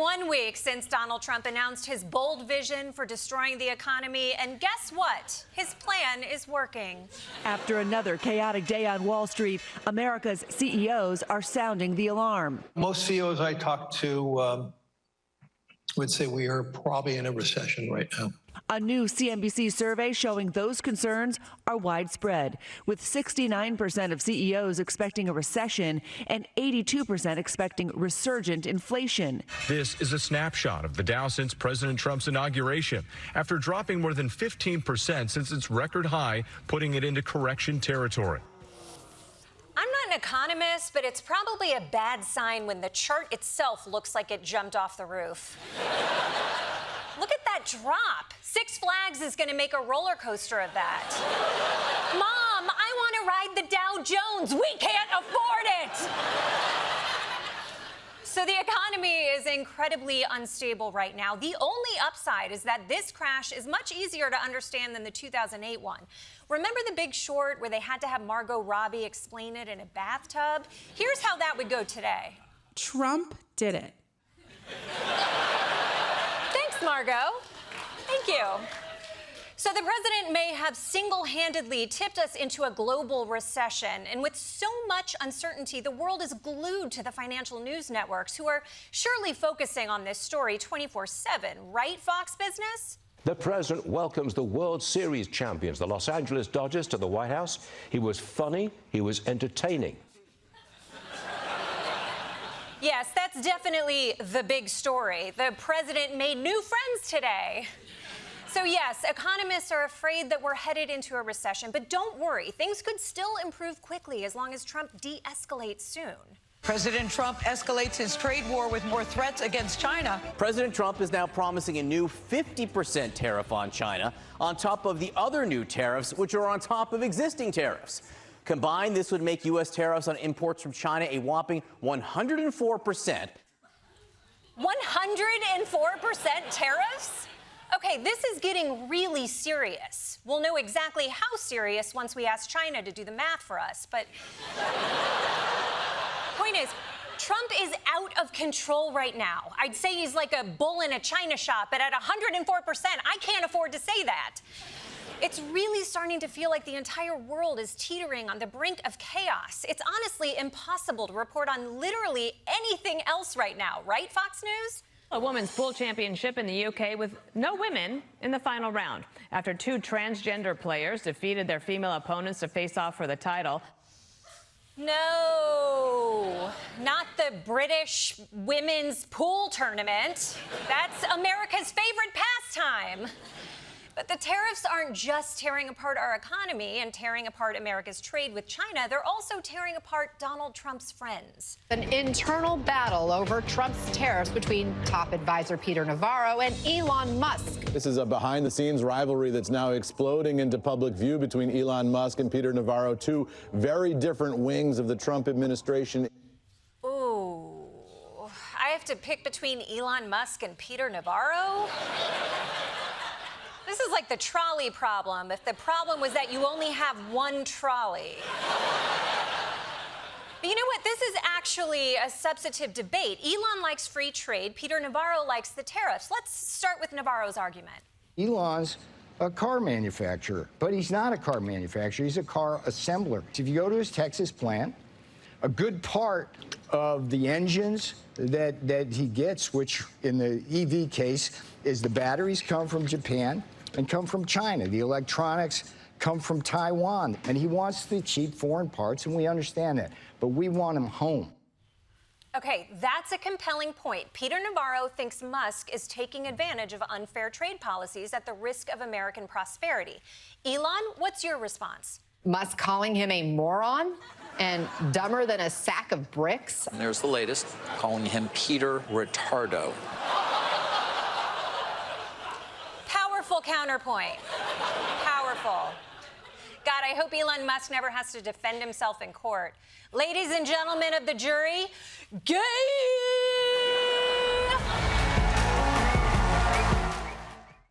1 week since Donald Trump announced his bold vision for destroying the economy, and guess what? His plan is working. After another chaotic day on Wall Street, America's CEOs are sounding the alarm. Most CEOs I talk to would say we are probably in a recession right now. A new CNBC survey showing those concerns are widespread, with 69% of CEOs expecting a recession and 82% expecting resurgent inflation. This is a snapshot of the Dow since President Trump's inauguration, after dropping more than 15% since its record high, putting it into correction territory. I'm not an economist, but it's probably a bad sign when the chart itself looks like it jumped off the roof. Look at that drop. Six Flags is going to make a roller coaster of that. Mom, I want to ride the Dow Jones. We can't afford it. So the economy is incredibly unstable right now. The only upside is that this crash is much easier to understand than the 2008 one. Remember The Big Short, where they had to have Margot Robbie explain it in a bathtub? Here's how that would go today. Trump did it. Thanks, Margot. Thank you. So the president may have single-handedly tipped us into a global recession. And with so much uncertainty, the world is glued to the financial news networks, who are surely focusing on this story 24/7. Right, Fox Business? The president welcomes the World Series champions, the Los Angeles Dodgers, to the White House. He was funny. He was entertaining. Yes, that's definitely the big story. The president made new friends today. So yes, economists are afraid that we're headed into a recession, but don't worry, things could still improve quickly as long as Trump de-escalates soon. President Trump escalates his trade war with more threats against China. President Trump is now promising a new 50% tariff on China, on top of the other new tariffs, which are on top of existing tariffs. Combined, this would make U.S. tariffs on imports from China a whopping 104%. 104% tariffs? Okay, this is getting really serious. We'll know exactly how serious once we ask China to do the math for us, but point is, Trump is out of control right now. I'd say he's like a bull in a china shop, but at 104%, I can't afford to say that. It's really starting to feel like the entire world is teetering on the brink of chaos. It's honestly impossible to report on literally anything else right now, right, Fox News? A women's pool championship in the UK with no women in the final round after two transgender players defeated their female opponents to face off for the title. No, not the British women's pool tournament. That's America's favorite pastime. But the tariffs aren't just tearing apart our economy and tearing apart America's trade with China. They're also tearing apart Donald Trump's friends. An internal battle over Trump's tariffs between top advisor Peter Navarro and Elon Musk. This is a behind-the-scenes rivalry that's now exploding into public view between Elon Musk and Peter Navarro, two very different wings of the Trump administration. Ooh, I have to pick between Elon Musk and Peter Navarro? This is like the trolley problem, if the problem was that you only have one trolley. But you know what? This is actually a substantive debate. Elon likes free trade. Peter Navarro likes the tariffs. Let's start with Navarro's argument. Elon's a car manufacturer, but he's not a car manufacturer. He's a car assembler. If you go to his Texas plant, a good part of the engines that he gets, which in the EV case is the batteries, come from Japan and come from China. The electronics come from Taiwan. And he wants the cheap foreign parts, and we understand that. But we want him home. Okay, that's a compelling point. Peter Navarro thinks Musk is taking advantage of unfair trade policies at the risk of American prosperity. Elon, what's your response? Musk calling him a moron and dumber than a sack of bricks. And there's the latest, calling him Peter Retardo. Powerful counterpoint. Powerful. God, I hope Elon Musk never has to defend himself in court. Ladies and gentlemen of the jury, game!